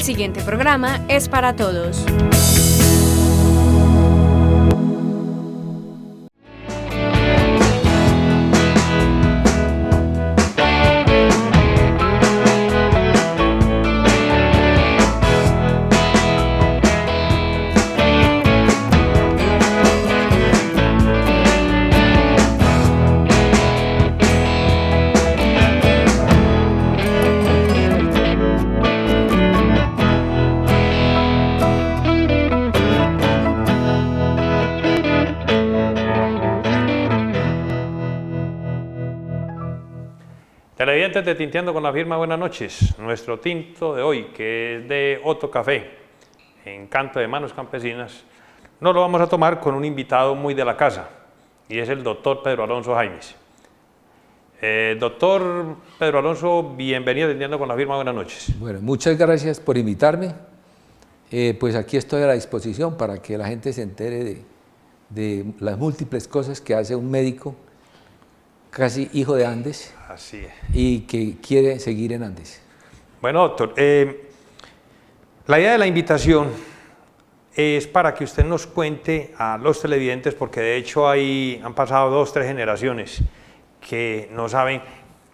siguiente programa es para todos. Televidentes de Tinteando con la Firma, buenas noches. Nuestro tinto de hoy, que es de Otto Café, Encanto de Manos Campesinas, nos lo vamos a tomar con un invitado muy de la casa, y es el doctor Pedro Alonso Jaimes. Doctor Pedro Alonso, bienvenido a Tinteando con la Firma, buenas noches. Bueno, muchas gracias por invitarme. Pues aquí estoy a la disposición para que la gente se entere de las múltiples cosas que hace un médico casi hijo de Andes. Así es. Y que quiere seguir en Andes. Bueno, doctor, la idea de la invitación es para que usted nos cuente a los televidentes, porque de hecho han pasado 2 o 3 generaciones que no saben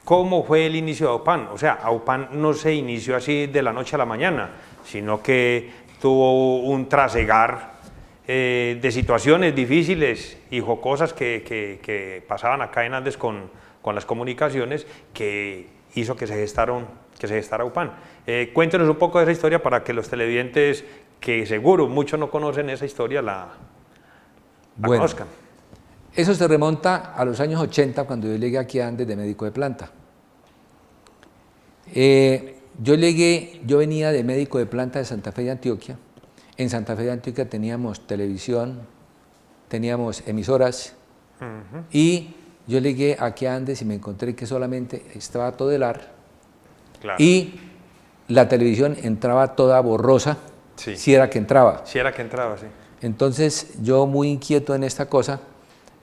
cómo fue el inicio de AUPAN. O sea, AUPAN no se inició así de la noche a la mañana, sino que tuvo un trasegar de situaciones difíciles y jocosas que pasaban acá en Andes con las comunicaciones, que hizo que se gestara UPAN. Cuéntenos un poco de esa historia para que los televidentes, que seguro muchos no conocen esa historia, la conozcan. Eso se remonta a los años 80, cuando yo llegué aquí a Andes de médico de planta. Yo venía de médico de planta de Santa Fe de Antioquia. En Santa Fe de Antioquia teníamos televisión, teníamos emisoras, y yo llegué aquí a Andes y me encontré que solamente estaba todo el ar, claro, y la televisión entraba toda borrosa, sí, si era que entraba. Si era que entraba, sí. Entonces yo, muy inquieto en esta cosa,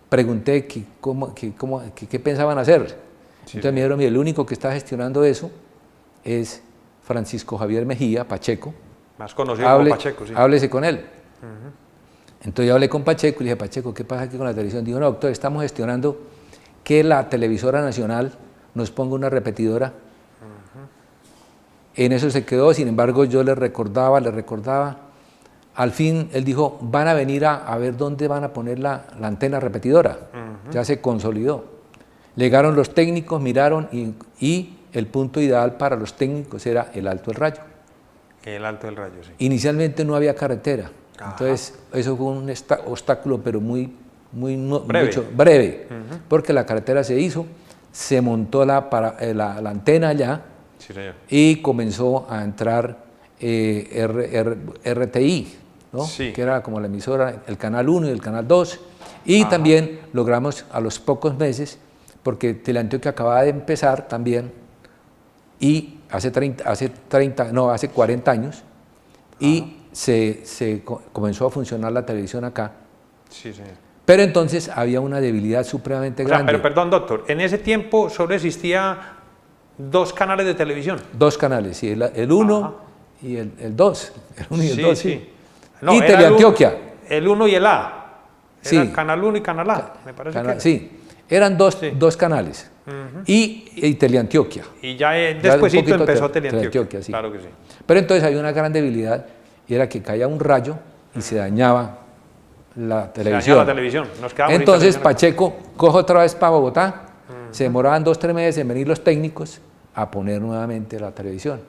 pregunté qué pensaban hacer. Sí, entonces me dijeron, mire, el único que está gestionando eso es Francisco Javier Mejía, Pacheco. Más conocido como Pacheco, sí. Háblese con él. Entonces yo hablé con Pacheco y le dije, Pacheco, ¿qué pasa aquí con la televisión? Dijo, no, doctor, estamos gestionando que la televisora nacional nos ponga una repetidora. En eso se quedó. Sin embargo, yo le recordaba. Al fin, él dijo, van a venir a ver dónde van a poner la antena repetidora. Ya se consolidó. Llegaron los técnicos, miraron, y el punto ideal para los técnicos era el Alto del Rayo. El Alto del Rayo, sí. Inicialmente no había carretera. Ajá. Entonces, eso fue un obstáculo, pero muy breve, porque la carretera se hizo, se montó la antena allá, sí, y comenzó a entrar RTI, ¿no? Sí, que era como la emisora, el Canal 1 y el Canal 2, y también logramos a los pocos meses, porque Teleantioquia acababa de empezar también, y hace 40 años, y se comenzó a funcionar la televisión acá. Sí, señor. Pero entonces había una debilidad supremamente grande. Pero perdón, doctor, en ese tiempo solo existía 2 canales de televisión. 2 canales, sí, el 1 y el 2. El 1 y el 2, sí. No, y Teleantioquia. El 1 y el A. Era sí. Canal 1 y Canal A, me parece que era. Sí, eran dos canales. Y Teleantioquia. Y ya despuésito empezó Teleantioquia. Sí. Claro que sí. Pero entonces había una gran debilidad, y era que caía un rayo y se dañaba la televisión. Nos quedamos entonces Pacheco coge otra vez para Bogotá, se demoraban 2 o 3 meses en venir los técnicos a poner nuevamente la televisión.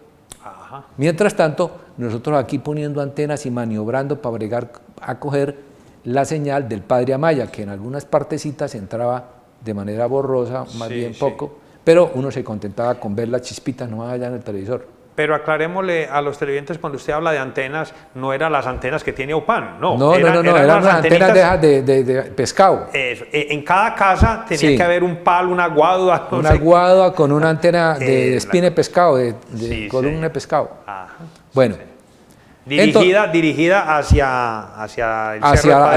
Mientras tanto, nosotros aquí poniendo antenas y maniobrando para bregar a coger la señal del Padre Amaya, que en algunas partecitas entraba de manera borrosa, más bien poco, pero uno se contentaba con ver las chispitas nomás allá en el televisor. Pero aclarémosle a los televidentes, cuando usted habla de antenas, no eran las antenas que tiene UPAN, no, eran las antenas de pescado. En cada casa tenía que haber un palo, una guadua. Una guadua con una antena de espina de pescado, de columna de pescado. Bueno. Dirigida hacia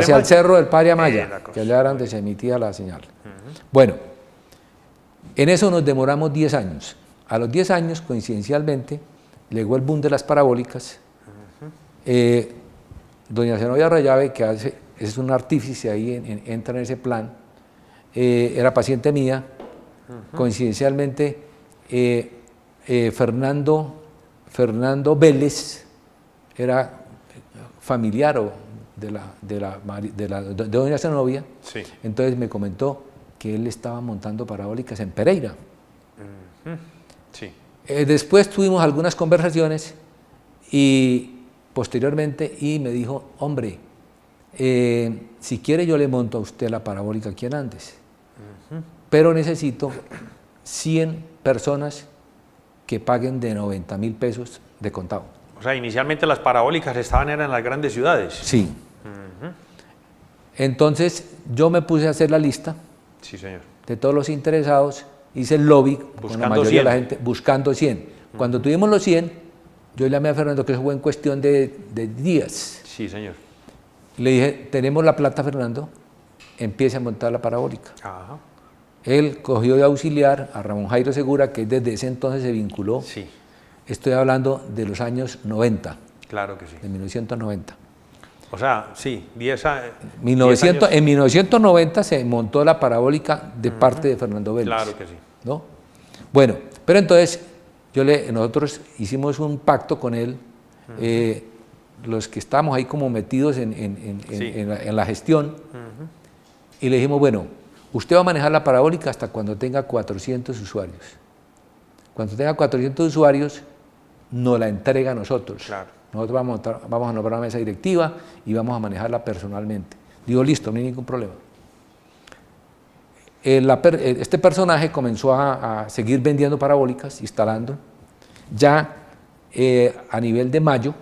el cerro del Padre Amaya, que allá era donde se emitía la señal. Bueno, en eso nos demoramos 10 años. A los 10 años, coincidencialmente, llegó el boom de las parabólicas. Doña Zenobia Rayave, que es un artífice ahí, entra en ese plan, era paciente mía. Coincidencialmente, Fernando Vélez era familiar de doña Zenobia. Sí. Entonces me comentó que él estaba montando parabólicas en Pereira. Sí. Después tuvimos algunas conversaciones y posteriormente me dijo, hombre, si quiere yo le monto a usted la parabólica aquí en Andes, pero necesito 100 personas que paguen de 90.000 pesos de contado. O sea, inicialmente las parabólicas eran en las grandes ciudades. Sí. Entonces yo me puse a hacer la lista, Sí, señor. de todos los interesados, hice el lobby con la mayoría 100. de la gente, buscando 100. Cuando tuvimos los 100, yo llamé a Fernando, que eso fue en cuestión de días. Sí, señor. Le dije, tenemos la plata, Fernando, empiece a montar la parabólica. Ajá. Él cogió de auxiliar a Ramón Jairo Segura, que desde ese entonces se vinculó. Sí. Estoy hablando de los años 90, Claro que sí. de 1990. O sea, sí, 10 años. En 1990 se montó la parabólica de parte de Fernando Vélez. Claro que sí. ¿No? Bueno, pero entonces nosotros hicimos un pacto con él, los que estábamos ahí como metidos en la gestión, y le dijimos, bueno, usted va a manejar la parabólica hasta cuando tenga 400 usuarios. Cuando tenga 400 usuarios, nos la entrega a nosotros. Claro. Nosotros vamos a nombrar una mesa directiva y vamos a manejarla personalmente. Digo, listo, no hay ningún problema. Este personaje comenzó a seguir vendiendo parabólicas, instalando. Ya a nivel de mayo,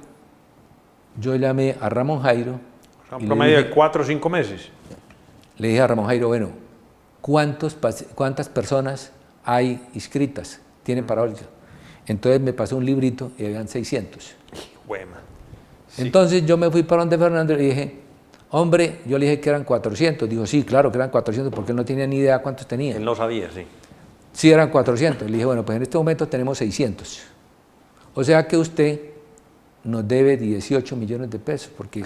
yo llamé a Ramón Jairo. O sea, un promedio de 4 o 5 meses. Le dije a Ramón Jairo, bueno, ¿cuántas personas hay inscritas? ¿Tienen parabólica? Entonces me pasó un librito y habían 600. Bueno. Sí. Entonces yo me fui para donde Fernando y le dije, hombre, yo le dije que eran 400. Dijo, sí, claro que eran 400, porque él no tenía ni idea cuántos tenía. Él no sabía, sí. Sí, eran 400. Le dije, bueno, pues en este momento tenemos 600. O sea que usted nos debe 18 millones de pesos, porque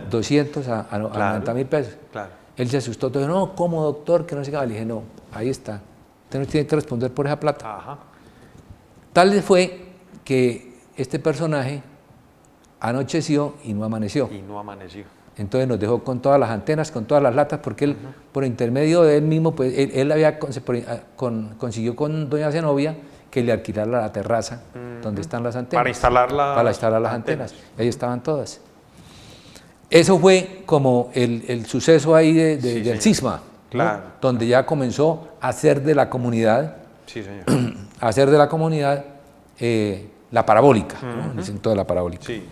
200 a 90.000 pesos. Claro. Él se asustó, todo, no, ¿cómo, doctor? Que no se acaba. Le dije, no, ahí está. Usted nos tiene que responder por esa plata. Ajá. Tal fue que este personaje anocheció y no amaneció. Y no amaneció. Entonces nos dejó con todas las antenas, con todas las latas, porque él, por intermedio de él mismo, pues él consiguió con doña Zenobia que le alquilara la terraza donde están las antenas. Para instalar las antenas. Ahí estaban todas. Eso fue como el suceso ahí del cisma, claro, ¿no? Donde ya comenzó a hacer de la comunidad, sí, señor. a hacer de la comunidad la parabólica, ¿no? El centro de la parabólica. Sí.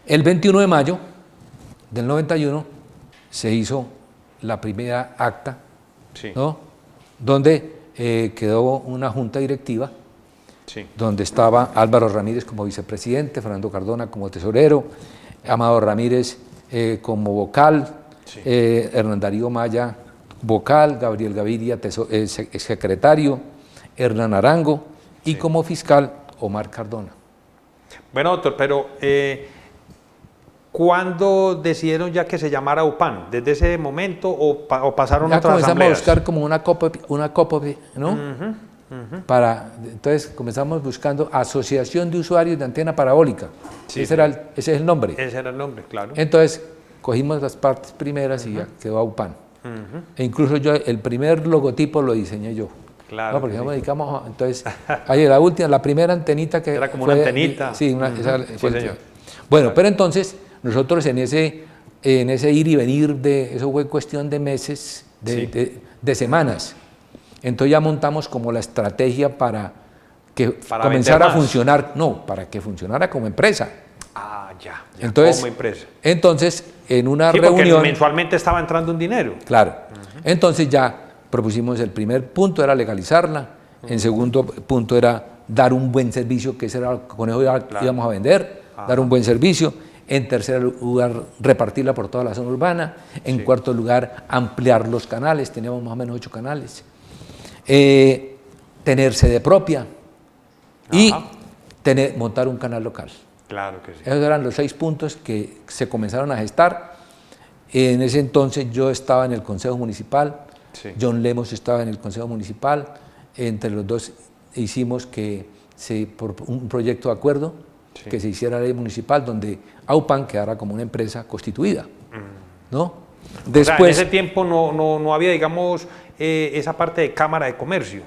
El 21 de mayo del 91 se hizo la primera acta, Sí. ¿no? Donde quedó una junta directiva, Sí. donde estaba Álvaro Ramírez como vicepresidente, Fernando Cardona como tesorero, Amado Ramírez como vocal, Sí. Hernán Darío Maya vocal, Gabriel Gaviria secretario, Hernán Arango y como fiscal Omar Cardona. Bueno, doctor, pero ¿cuándo decidieron ya que se llamara UPAN? ¿Desde ese momento o pasaron Ya otras comenzamos asambleas? a buscar como una copa, ¿no? Entonces comenzamos buscando Asociación de Usuarios de Antena Parabólica. Sí, ese es el nombre. Ese era el nombre, claro. Entonces cogimos las partes primeras y ya quedó a UPAN. E incluso yo el primer logotipo lo diseñé yo. Claro. No, porque nos dedicamos entonces, ahí la primera antenita que era como una antenita. Sí, sí, señor. Bueno, pero entonces nosotros en ese ir y venir eso fue cuestión de meses, de semanas. Entonces ya montamos como la estrategia para que comenzara a funcionar, para que funcionara como empresa. Ah, ya Entonces, como empresa. Entonces, en una Porque reunión... mensualmente estaba entrando un dinero. Claro. Entonces ya propusimos el primer punto, era legalizarla. En segundo punto era dar un buen servicio, que ese era con eso íbamos a vender, dar un buen servicio. En tercer lugar, repartirla por toda la zona urbana. En cuarto lugar, ampliar los canales, teníamos más o menos 8 canales. Tener sede propia y montar un canal local. Claro que sí. Esos eran los 6 puntos que se comenzaron a gestar. En ese entonces yo estaba en el Consejo Municipal, Sí. John Lemos estaba en el Consejo Municipal, entre los dos hicimos por un proyecto de acuerdo, Sí. que se hiciera ley municipal donde AUPAN quedara como una empresa constituida, ¿no? O sea, en Después, ese tiempo no había, digamos, esa parte de Cámara de Comercio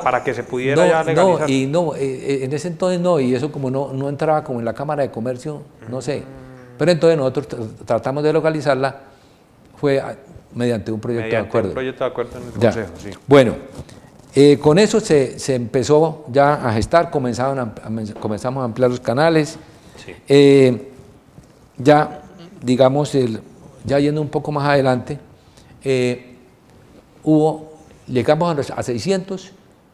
para que se pudiera ya legalizar. en ese entonces no, y eso como no entraba como en la Cámara de Comercio, no sé. Pero entonces nosotros tratamos de localizarla, fue mediante un proyecto de acuerdo. Un proyecto de acuerdo en el Ya. Consejo, sí. Bueno, con eso se empezó ya a gestar, comenzamos a ampliar los canales. Sí. Ya, digamos, ya yendo un poco más adelante, llegamos a 600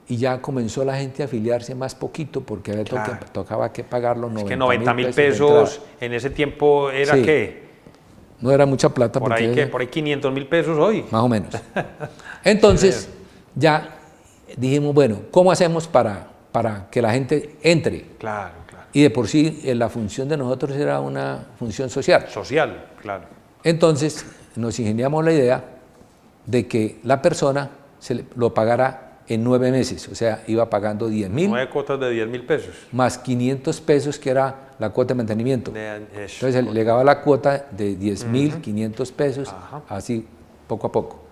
y ya comenzó la gente a afiliarse más poquito porque había Claro. tocaba que pagar los 90.000 Es que 90.000 de pesos en ese tiempo era Sí. ¿qué? No era mucha plata. Por porque ahí, ¿qué? Por ahí 500.000 pesos hoy. Más o menos. Entonces, ya dijimos, bueno, ¿cómo hacemos para que la gente entre? Claro, claro. Y de por sí, la función de nosotros era una función social. Social, claro. Entonces, nos ingeniamos la idea de que la persona lo pagara en 9 meses, o sea, iba pagando 10.000 9 cuotas de 10.000 pesos. más 500 pesos, que era la cuota de mantenimiento. Eso. Entonces, le daba la cuota de 10.500 pesos, Ajá. así poco a poco,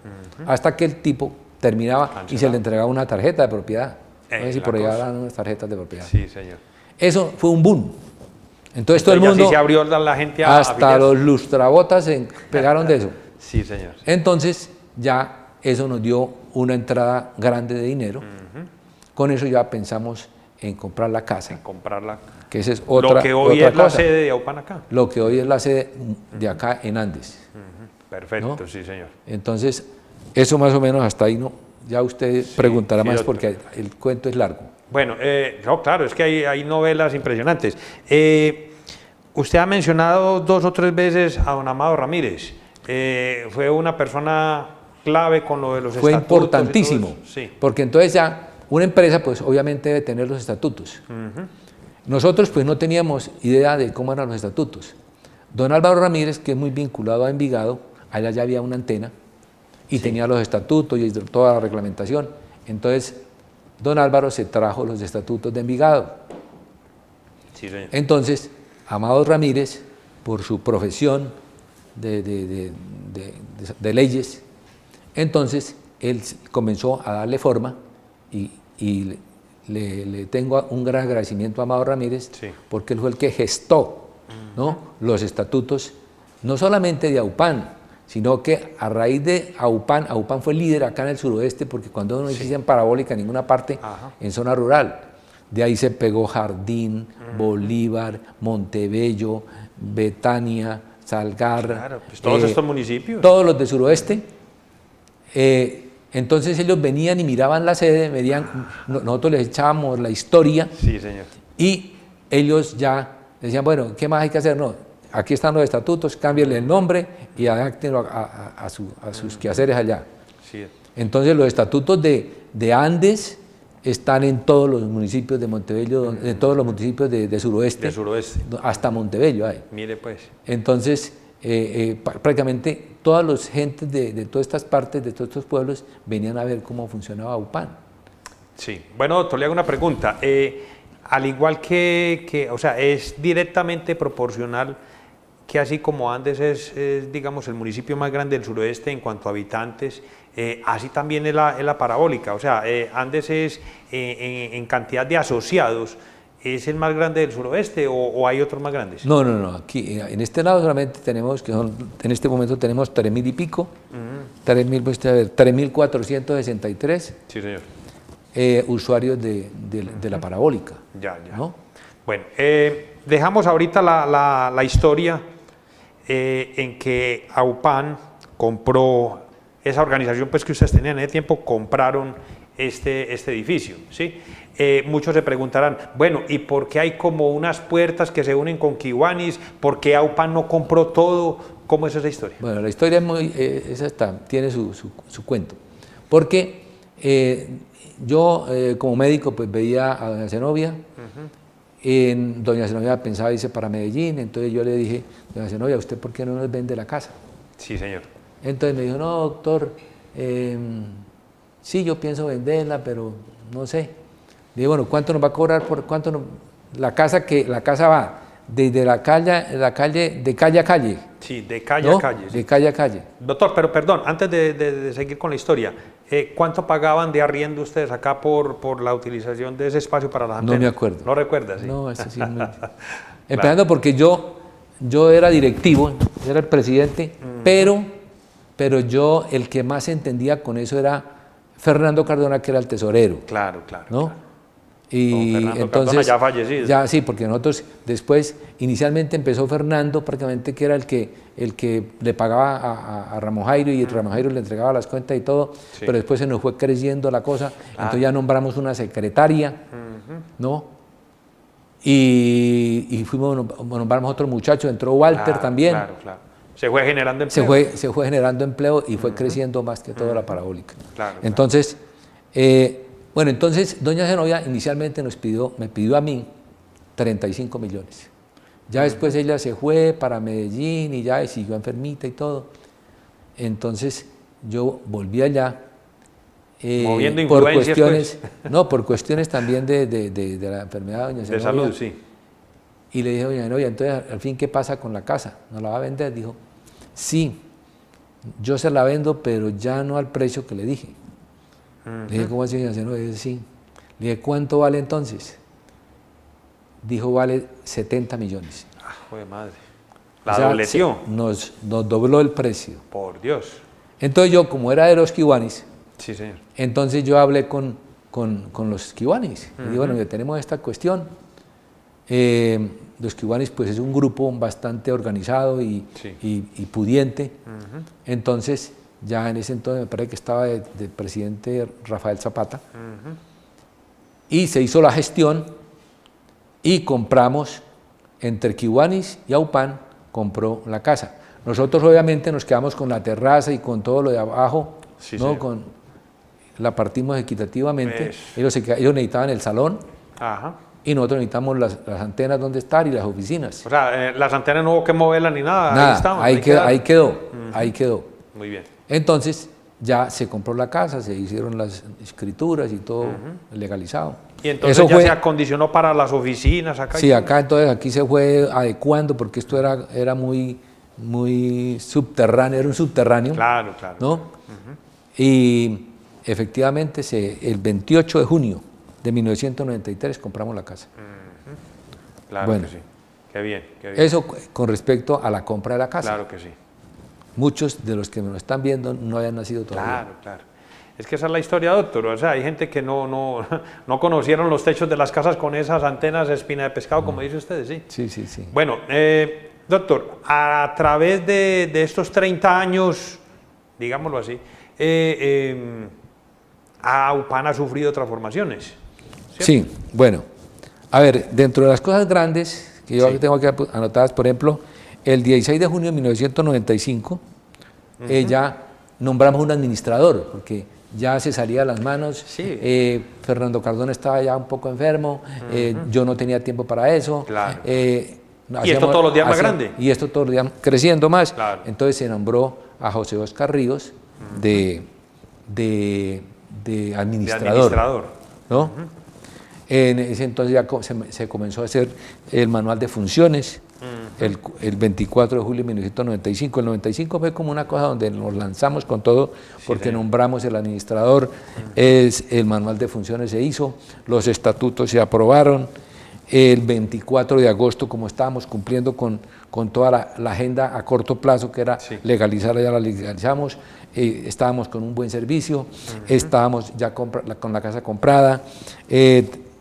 hasta que el tipo terminaba y se Cancelado. le entregaba una tarjeta de propiedad. No sé si la por allá cosa. eran unas tarjetas de propiedad. Sí, señor. Eso fue un boom. Entonces, todo el ya mundo, sí se abrió la gente a hasta afiliarse. los lustrabotas se pegaron de eso. Sí, señor. Entonces, ya eso nos dio una entrada grande de dinero. Con eso ya pensamos en comprar la casa, Comprarla. que esa es otra, Lo que hoy otra es la cosa. sede de AUPAN acá. Lo que hoy es la sede de acá en Andes. Perfecto, ¿No? sí, señor. Entonces, eso más o menos hasta ahí, ¿no? Ya usted preguntará sí, más doctor. porque el cuento es largo. Bueno, no, claro, es que hay novelas impresionantes. Usted ha mencionado 2 o 3 veces a don Amado Ramírez. Fue una persona clave con lo de los Fue estatutos y todo importantísimo, eso. Sí. porque entonces ya una empresa pues obviamente debe tener los estatutos. Nosotros pues no teníamos idea de cómo eran los estatutos. Don Álvaro Ramírez, que es muy vinculado a Envigado, allá ya había una antena y tenía los estatutos y toda la reglamentación. Entonces, don Álvaro se trajo los estatutos de Envigado. Sí, señor. Entonces, Amado Ramírez, por su profesión de leyes, entonces él comenzó a darle forma y le tengo un gran agradecimiento a Amado Ramírez, Sí. porque él fue el que gestó, ¿no?, los estatutos, no solamente de AUPAN, sino que a raíz de AUPAN fue líder acá en el suroeste, porque cuando no existía parabólica en ninguna parte, Ajá. en zona rural, de ahí se pegó Jardín, Bolívar, Montebello, Betania, Salgar, Claro, pues todos estos municipios. todos los de suroeste. Entonces ellos venían y miraban la sede, nosotros les echábamos la historia Sí, señor. y ellos ya decían, bueno, ¿qué más hay que hacer? No, aquí están los estatutos, cámbienle el nombre y adáctenlo a sus quehaceres allá. Sí. Entonces los estatutos de Andes están en todos los municipios de Montebello, en todos los municipios de suroeste, De suroeste. hasta Montebello hay. Mire, pues. Entonces, prácticamente todas las gentes de todas estas partes, de todos estos pueblos, venían a ver cómo funcionaba UPAN. Sí. Bueno, doctor, le hago una pregunta. Al igual que, o sea, es directamente proporcional que así como Andes es, digamos, el municipio más grande del suroeste en cuanto a habitantes, así también es la parabólica. O sea, Andes es, en cantidad de asociados, ¿es el más grande del suroeste o hay otros más grandes? No, aquí en este lado solamente tenemos, en este momento tenemos 3.000 y pico, 3.463 Sí, señor. usuarios de la parabólica. Ya. ¿No? Bueno, dejamos ahorita la historia en que AUPAN compró, esa organización pues que ustedes tenían en ese tiempo, compraron este edificio, ¿sí? Muchos se preguntarán, bueno, ¿y por qué hay como unas puertas que se unen con Kiwanis? ¿Por qué AUPAN no compró todo? ¿Cómo es esa historia? Bueno, la historia es tiene su cuento, porque yo como médico pues veía a doña Zenobia, doña Zenobia pensaba irse para Medellín, entonces yo le dije, doña Zenobia, ¿usted por qué no nos vende la casa? Sí, señor. Entonces me dijo, no, doctor, sí, yo pienso venderla, pero no sé. Le dije, bueno, ¿cuánto nos va a cobrar por cuánto la casa va desde la calle, de calle a calle? Sí, de calle ¿no? a calle. Sí. De calle a calle. Doctor, pero perdón, antes de seguir con la historia, ¿cuánto pagaban de arriendo ustedes acá por la utilización de ese espacio para las antenas? No me acuerdo. ¿No recuerdas? Sí. No, eso sí es muy... Empezando porque yo era directivo, era el presidente, pero yo el que más entendía con eso era Fernando Cardona, que era el tesorero. Claro, claro. ¿no? Claro. Y Fernando entonces Cardona ya fallecido. ya sí, porque nosotros después inicialmente empezó Fernando prácticamente, que era el que le pagaba a Ramón Jairo, y Ramón Jairo le entregaba las cuentas y todo, Sí. pero después se nos fue creciendo la cosa, entonces ya nombramos una secretaria, ¿no? Y nombramos otro muchacho, entró Walter Claro, también. Claro, claro. Se fue generando empleo. Se fue generando empleo y fue creciendo más que toda la parabólica. Claro, Entonces, entonces doña Zenobia inicialmente me pidió a mí 35 millones. Ya después ella se fue para Medellín y ya siguió enfermita y todo. Entonces yo volví allá. Moviendo por influencias, cuestiones, pues. No, por cuestiones también de la enfermedad de doña Zenobia. De salud, sí. Y le dije, doña Zenobia, entonces al fin, ¿qué pasa con la casa? ¿No la va a vender? Dijo, sí, yo se la vendo, pero ya no al precio que le dije. Le dije, ¿cómo así, doña Zenobia? Dice, sí. Le dije, ¿cuánto vale entonces? Dijo, vale 70 millones. Ah, joder, madre. O La sea, dobleció. Nos dobló el precio. Por Dios. Entonces yo, como era de los Kiwanis, Sí, señor. entonces yo hablé con los Kiwanis. Y dije, bueno, ya tenemos esta cuestión. Los Kiwanis pues es un grupo bastante organizado y pudiente. Entonces, ya en ese entonces me parece que estaba del presidente Rafael Zapata. Y se hizo la gestión y compramos, entre Kiwanis y Aupan, compró la casa. Nosotros obviamente nos quedamos con la terraza y con todo lo de abajo, Sí, ¿no? señor. La partimos equitativamente. Eso. Ellos necesitaban el salón. Ajá. Y nosotros necesitamos las antenas donde estar y las oficinas. O sea, las antenas no hubo que moverlas ni nada. Nada, Ahí estaban. ahí quedó. Muy bien. Entonces ya se compró la casa, se hicieron las escrituras y todo legalizado. Y entonces Eso ya fue, se acondicionó para las oficinas acá. sí, acá entonces aquí se fue adecuando porque esto era muy subterráneo, era un subterráneo. Claro, claro. ¿No? Y efectivamente el 28 de junio de 1993 compramos la casa. Claro Bueno. que sí. Qué bien, qué bien. Eso con respecto a la compra de la casa. Claro que sí. Muchos de los que me están viendo no habían nacido todavía. Claro, claro. Es que esa es la historia, doctor. O sea, hay gente que no conocieron los techos de las casas con esas antenas de espina de pescado, como dice usted, sí. Sí, sí, sí. Bueno, doctor, a través de estos 30 años, digámoslo así, AUPAN ha sufrido transformaciones. ¿Cierto? Sí, bueno. A ver, dentro de las cosas grandes que yo tengo aquí anotadas, por ejemplo, el 16 de junio de 1995, ya nombramos un administrador, porque ya se salía de las manos. Sí. Fernando Cardona estaba ya un poco enfermo, yo no tenía tiempo para eso. Claro. Y esto todos los días más grande. Y esto todos los días creciendo más. Claro. Entonces se nombró a José Oscar Ríos de administrador. ¿No? En ese entonces ya se comenzó a hacer el manual de funciones, el 24 de julio de 1995. El 95 fue como una cosa donde nos lanzamos con todo, porque nombramos el administrador, el manual de funciones se hizo, los estatutos se aprobaron. El 24 de agosto, como estábamos cumpliendo con toda la agenda a corto plazo, que era legalizar, ya la legalizamos, estábamos con un buen servicio, estábamos ya con la casa comprada,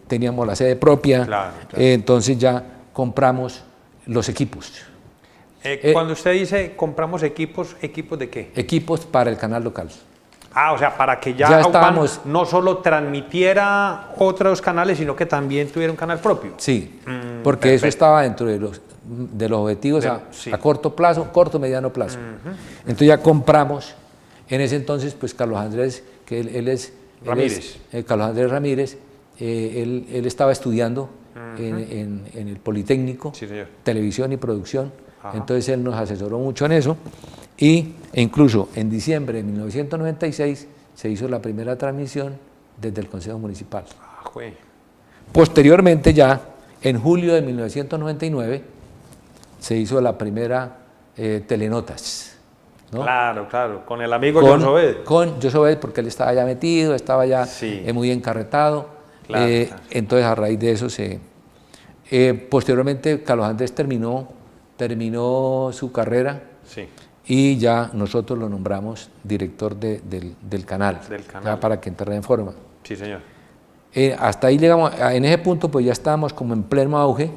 teníamos la sede propia, Claro. Entonces ya compramos los equipos. Cuando usted dice compramos equipos, ¿equipos de qué? Equipos para el canal local. Ah, o sea, para que Ya ya AUPAN estábamos- no solo transmitiera otros canales, sino que también tuviera un canal propio. Sí, porque eso perfecto. estaba dentro de los objetivos a corto plazo, corto, mediano plazo. Entonces ya compramos, en ese entonces, pues Carlos Andrés, que él es Ramírez. Carlos Andrés Ramírez, él estaba estudiando en el Politécnico, Sí, señor. televisión y producción, Ajá. entonces él nos asesoró mucho en eso e incluso en diciembre de 1996 se hizo la primera transmisión desde el Consejo Municipal. Ah, güey. Posteriormente ya, en julio de 1999, se hizo la primera Telenotas, ¿no? Claro, claro, con el amigo John Sobed. Con Josobed, porque él estaba ya metido, estaba ya Sí. muy encarretado. Claro, claro. Entonces, a raíz de eso, posteriormente, Carlos Andrés terminó su carrera Sí. y ya nosotros lo nombramos director del canal, Del canal. ya para que entrara en forma. Sí, señor. Hasta ahí llegamos, en ese punto pues ya estábamos como en pleno auge.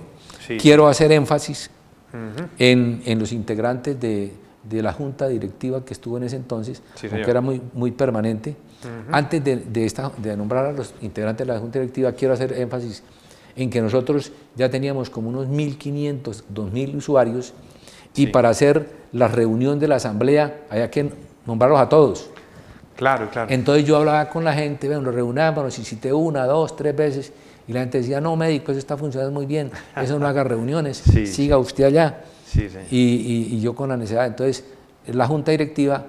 Sí. Quiero hacer énfasis Ujú. en los integrantes de la junta directiva que estuvo en ese entonces, Sí, aunque señor. era muy permanente. Antes de nombrar a los integrantes de la junta directiva, quiero hacer énfasis en que nosotros ya teníamos como unos 1.500, 2.000 usuarios y Sí. para hacer la reunión de la asamblea había que nombrarlos a todos. Claro, claro. Entonces yo hablaba con la gente, bueno, nos reunábamos y cité 1, 2, 3 veces y la gente decía, no, médico, eso está funcionando muy bien, eso no haga reuniones, Sí. siga usted allá. Sí, señor. Y yo con la necesidad, entonces la junta directiva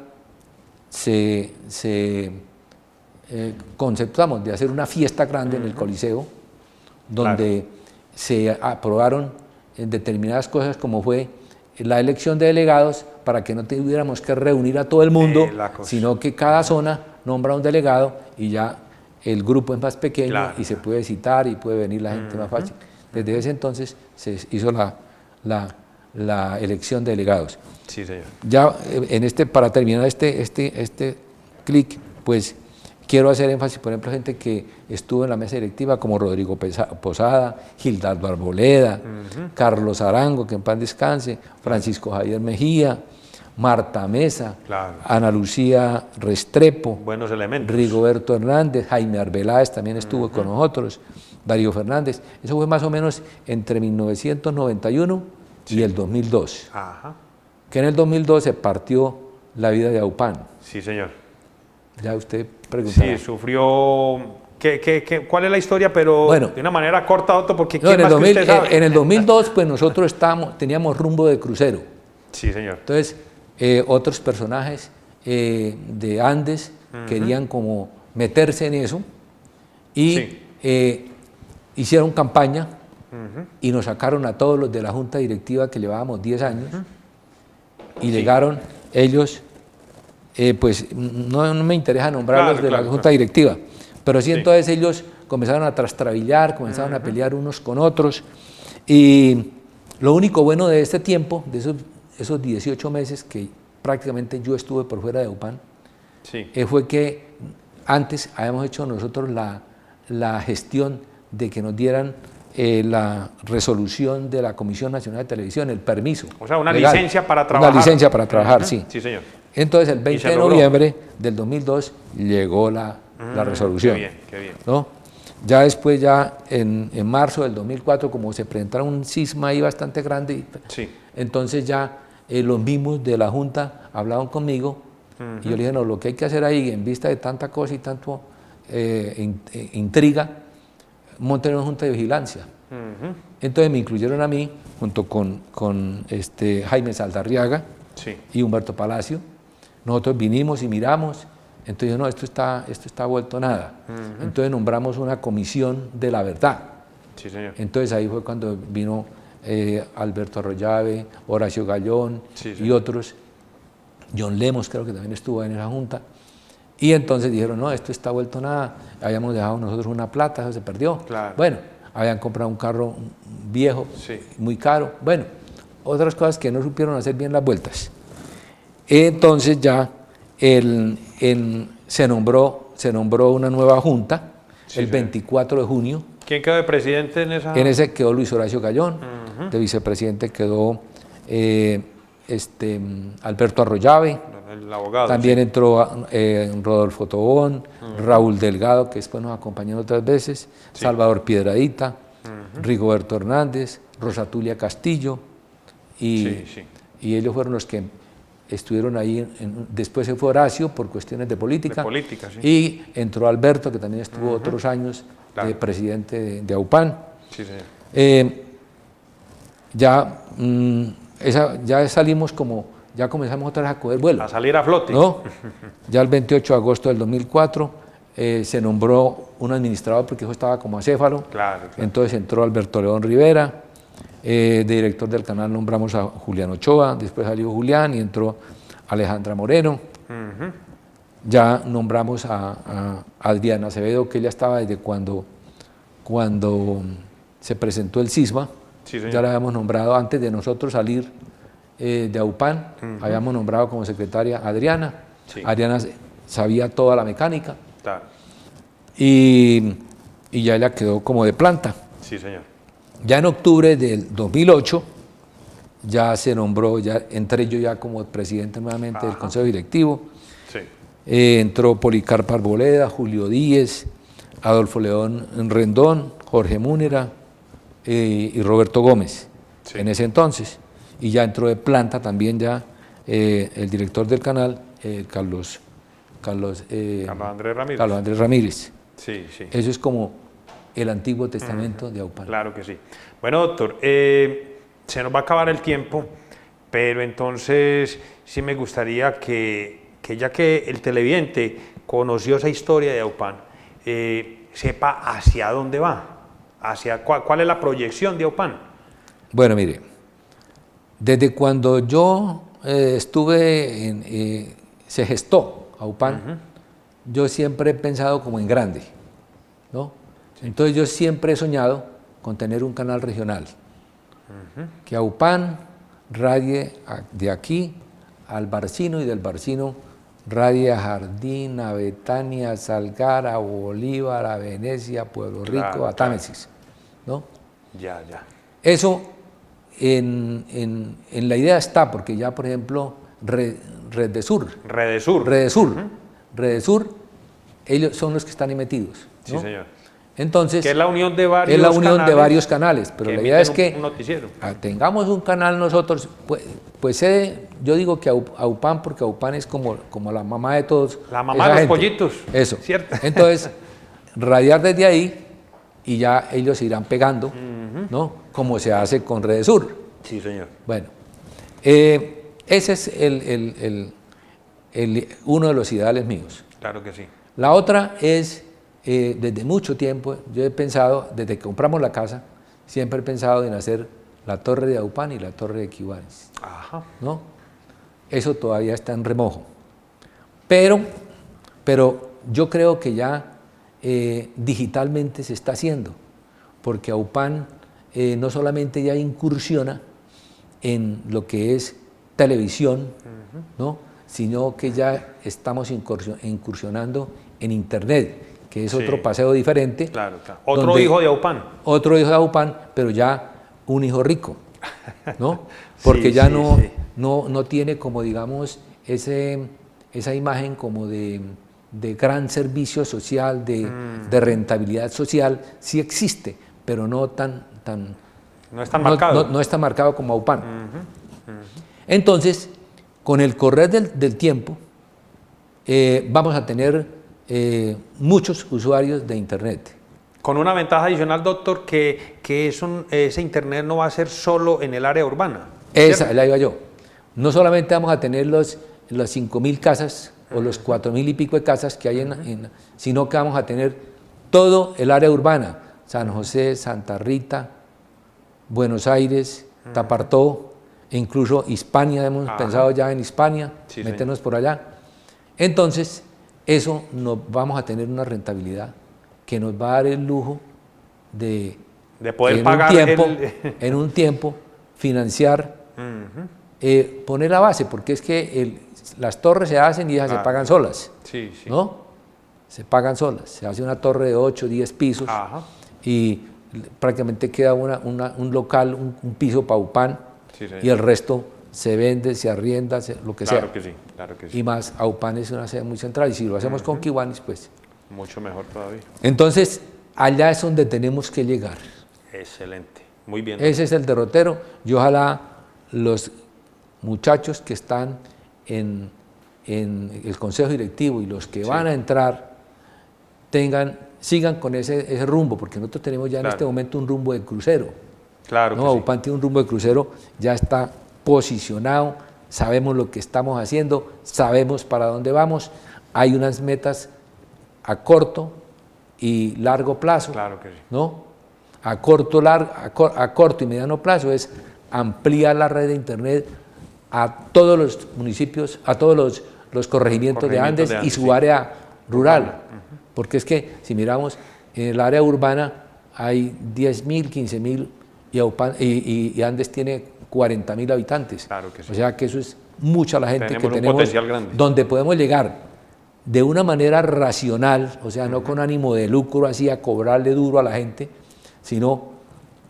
conceptuamos de hacer una fiesta grande en el Coliseo, donde se aprobaron determinadas cosas como fue la elección de delegados para que no tuviéramos que reunir a todo el mundo, La cosa. sino que cada zona nombra un delegado y ya el grupo es más pequeño Claro. y se puede citar y puede venir la gente más fácil. Desde ese entonces se hizo la elección de delegados. Sí, señor. Ya para terminar este clic, pues quiero hacer énfasis, por ejemplo, gente que estuvo en la mesa directiva como Rodrigo Posada, Gildardo Arboleda, Carlos Arango, que en paz descanse, Francisco Javier Mejía, Marta Mesa, Claro. Ana Lucía Restrepo, Buenos elementos. Rigoberto Hernández, Jaime Arbeláez también estuvo con nosotros, Darío Fernández. Eso fue más o menos entre 1991 y el 2002, Ajá. que en el 2002 se partió la vida de Aupán. Sí, señor. Ya usted preguntará. Sí, sufrió. ¿Cuál es la historia? Pero Bueno. de una manera corta, Otto, porque No, ¿quién más que usted sabe? en el 2002, pues nosotros teníamos rumbo de crucero. Sí, señor. Entonces, otros personajes de Andes querían como meterse en eso y Sí. hicieron campaña y nos sacaron a todos los de la junta directiva que llevábamos 10 años y llegaron ellos, pues no me interesa nombrarlos Claro, de la claro, junta claro. directiva, pero sí Sí. entonces ellos comenzaron a trastrabillar, comenzaron a pelear unos con otros y lo único bueno de este tiempo, de esos 18 meses que prácticamente yo estuve por fuera de UPAN, Sí. fue que antes habíamos hecho nosotros la gestión de que nos dieran la resolución de la Comisión Nacional de Televisión, el permiso. O sea, una legal. licencia para trabajar. Una licencia para trabajar, sí. Sí, señor. Entonces, el 20 se de logró. noviembre del 2002 llegó la resolución. Qué bien, qué bien. ¿No? Ya después, ya en marzo del 2004, como se presentaron un cisma ahí bastante grande, Sí. entonces ya los mismos de la Junta hablaban conmigo y yo le dije, no, lo que hay que hacer ahí, en vista de tanta cosa y tanto intriga, monten una Junta de Vigilancia. Entonces me incluyeron a mí, junto con Jaime Saldarriaga Sí. y Humberto Palacio. Nosotros vinimos y miramos, entonces no, esto está vuelto nada. Entonces nombramos una comisión de la verdad. Sí, señor. Entonces ahí fue cuando vino Alberto Arroyave, Horacio Gallón Sí, y sí. otros, John Lemos creo que también estuvo en esa junta, y entonces dijeron, no, esto está vuelto nada, habíamos dejado nosotros una plata, eso se perdió. Claro. Bueno, habían comprado un carro viejo, Sí. muy caro, bueno, otras cosas que no supieron hacer bien las vueltas. Entonces ya se nombró una nueva junta, Sí, el sí. 24 de junio. ¿Quién quedó de presidente en esa? En ese quedó Luis Horacio Gallón, de vicepresidente quedó Alberto Arroyave, El abogado. también sí. entró Rodolfo Tobón, Raúl Delgado, que después nos acompañó otras veces, Salvador Piedradita, Rigoberto Hernández, Rosa Tulia Castillo, y Sí, sí. ellos fueron los que estuvieron ahí, después se fue Horacio por cuestiones de política, sí. y entró Alberto, que también estuvo otros años de presidente de AUPAN. Sí, señor. Ya salimos ya comenzamos otra vez a coger vuelo. A salir a flote. ¿No? Ya el 28 de agosto del 2004 se nombró un administrador porque eso estaba como acéfalo. Claro. Entonces entró Alberto León Rivera, de director del canal nombramos a Julián Ochoa, después salió Julián y entró Alejandra Moreno. Ya nombramos a Adriana Acevedo, que ella estaba desde cuando se presentó el CISMA. Sí, señor. Ya la habíamos nombrado antes de nosotros salir de AUPAN, habíamos nombrado como secretaria a Adriana. Sí. Adriana sabía toda la mecánica. Claro. Y ya ella quedó como de planta. Sí, señor. Ya en octubre del 2008 ya se nombró, ya entré yo ya como presidente nuevamente del Consejo Directivo. Sí. Entró Policarpo Arboleda, Julio Díez, Adolfo León Rendón, Jorge Múnera y Roberto Gómez, sí. En ese entonces. Y ya entró de planta también ya el director del canal, Carlos Andrés Ramírez. Sí, sí. Eso es como el Antiguo Testamento de AUPAN. Claro que sí. Bueno, doctor, se nos va a acabar el tiempo, pero entonces sí me gustaría que ya que el televidente conoció esa historia de AUPAN, sepa hacia dónde va, cuál es la proyección de AUPAN. Bueno, mire, desde cuando yo se gestó AUPAN, yo siempre he pensado como en grande, ¿no? Entonces yo siempre he soñado con tener un canal regional, que AUPAN radie de aquí al Barcino y del Barcino radie a Jardín, a Betania, a Salgar, a Bolívar, a Venecia, a Pueblo Rico, a Támesis, ¿no? Ya. Eso en la idea está, porque ya, por ejemplo, Redesur, ellos son los que están ahí metidos, ¿no? Sí, señor. Entonces, que es la unión de varios canales, pero la idea es que un noticiero. Tengamos un canal nosotros, pues yo digo que AUPAN, porque AUPAN es como la mamá de todos. La mamá de los pollitos. Eso. ¿Cierto? Entonces, radiar desde ahí y ya ellos se irán pegando, ¿no? Como se hace con Redesur. Sí, señor. Bueno, ese es uno de los ideales míos. Claro que sí. La otra es, desde mucho tiempo, yo he pensado, desde que compramos la casa, siempre he pensado en hacer la torre de AUPAN y la torre de Kiwanis, ¿no? Eso todavía está en remojo. Pero yo creo que ya digitalmente se está haciendo, porque AUPAN no solamente ya incursiona en lo que es televisión, ¿no? Sino que ya estamos incursionando en Internet, que es otro paseo diferente. Claro. Otro hijo de AUPAN. Otro hijo de AUPAN, pero ya un hijo rico, ¿no? Porque ya no tiene como, digamos, esa imagen como de gran servicio social, de rentabilidad social. Sí existe, pero no no es tan marcado. No está marcado como AUPAN. Entonces, con el correr del tiempo, vamos a tener muchos usuarios de Internet. Con una ventaja adicional, doctor, que ese Internet no va a ser solo en el área urbana. Esa la iba yo. No solamente vamos a tener las 5.000 casas o los 4.000 y pico de casas que hay sino que vamos a tener todo el área urbana: San José, Santa Rita, Buenos Aires, Tapartó, e incluso Hispania, hemos pensado ya en Hispania, meternos por allá. Entonces, eso vamos a tener una rentabilidad que nos va a dar el lujo de poder pagar en un tiempo financiar, poner la base, porque es que las torres se hacen y ya se pagan solas, ¿no? Se pagan solas, se hace una torre de 8, 10 pisos y prácticamente queda un local, un piso para AUPAN, y el resto se vende, se arrienda, lo que sea. Claro que sí. Y más, AUPAN es una sede muy central, y si lo hacemos con Kiwanis, pues mucho mejor todavía. Entonces, allá es donde tenemos que llegar. Excelente, muy bien. Ese es el derrotero, y ojalá los muchachos que están en el consejo directivo y los que van a entrar sigan con ese rumbo, porque nosotros tenemos ya en este momento un rumbo de crucero. Claro. No, UPAN tiene un rumbo de crucero, ya está posicionado, sabemos lo que estamos haciendo, sabemos para dónde vamos, hay unas metas a corto y largo plazo. Claro que sí. ¿No? A corto y mediano plazo es ampliar la red de Internet a todos los municipios, a todos los corregimientos de Andes y su área rural. Porque es que si miramos en el área urbana hay 10.000, 15.000 y Andes tiene 40.000 habitantes. Claro que sí. O sea que eso es mucha la gente Tenemos que un tenemos, potencial grande. donde podemos llegar de una manera racional, o sea, no con ánimo de lucro, así a cobrarle duro a la gente, sino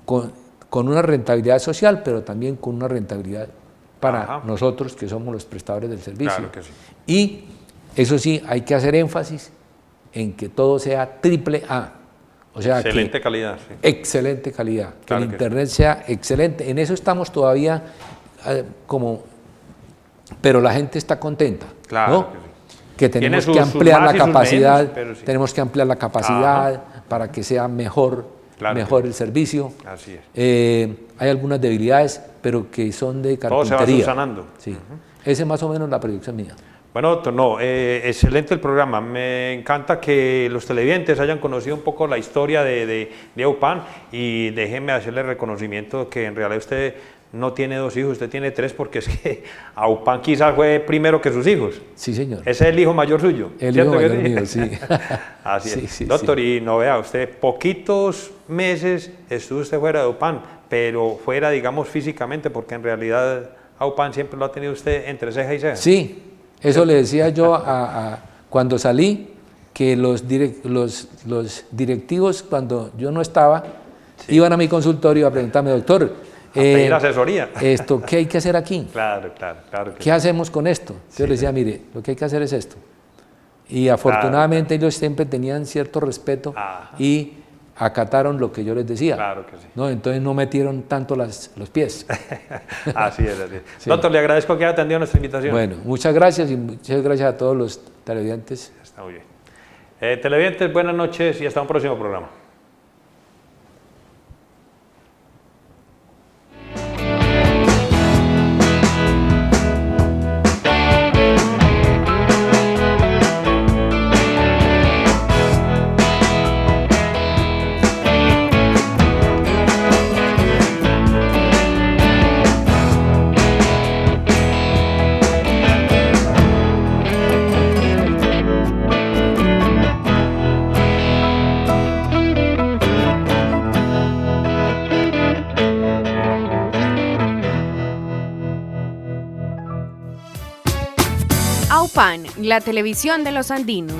con una rentabilidad social, pero también con una rentabilidad para nosotros que somos los prestadores del servicio. Claro que sí. Y eso sí, hay que hacer énfasis en que todo sea AAA. O sea, excelente calidad. Sí. Excelente calidad, que Claro el Internet sea excelente. En eso estamos todavía pero la gente está contenta. Claro ¿no? que sí. Que tenemos que ampliar la capacidad, tenemos que ampliar la capacidad para que sea mejor el servicio. Así es. Hay algunas debilidades, pero que son de carpintería. Todo se va subsanando. Sí. Esa es más o menos la predicción mía. Bueno, doctor, excelente el programa. Me encanta que los televidentes hayan conocido un poco la historia de AUPAN y déjenme hacerle reconocimiento que en realidad usted no tiene 2 hijos, usted tiene 3, porque es que AUPAN quizás fue primero que sus hijos. Sí, señor. Ese es el hijo mayor suyo. El hijo mayor mío, sí. Así sí, es. sí, doctor, sí. Y no vea, usted poquitos meses estuvo usted fuera de AUPAN, pero fuera, digamos, físicamente, porque en realidad AUPAN siempre lo ha tenido usted entre ceja y ceja. Sí, eso le decía yo cuando salí, que los directivos, cuando yo no estaba, iban a mi consultorio a preguntarme, doctor, pedir asesoría. ¿Qué hay que hacer aquí? Claro. ¿Qué hacemos con esto? Yo les decía, mire, lo que hay que hacer es esto. Y afortunadamente ellos siempre tenían cierto respeto y acataron lo que yo les decía. Claro que sí. ¿No? Entonces no metieron tanto los pies. Así es. Sí. Doctor, le agradezco que haya atendido nuestra invitación. Bueno, muchas gracias y muchas gracias a todos los televidentes. Está muy bien. Televidentes, buenas noches y hasta un próximo programa. AUPAN, la televisión de los andinos.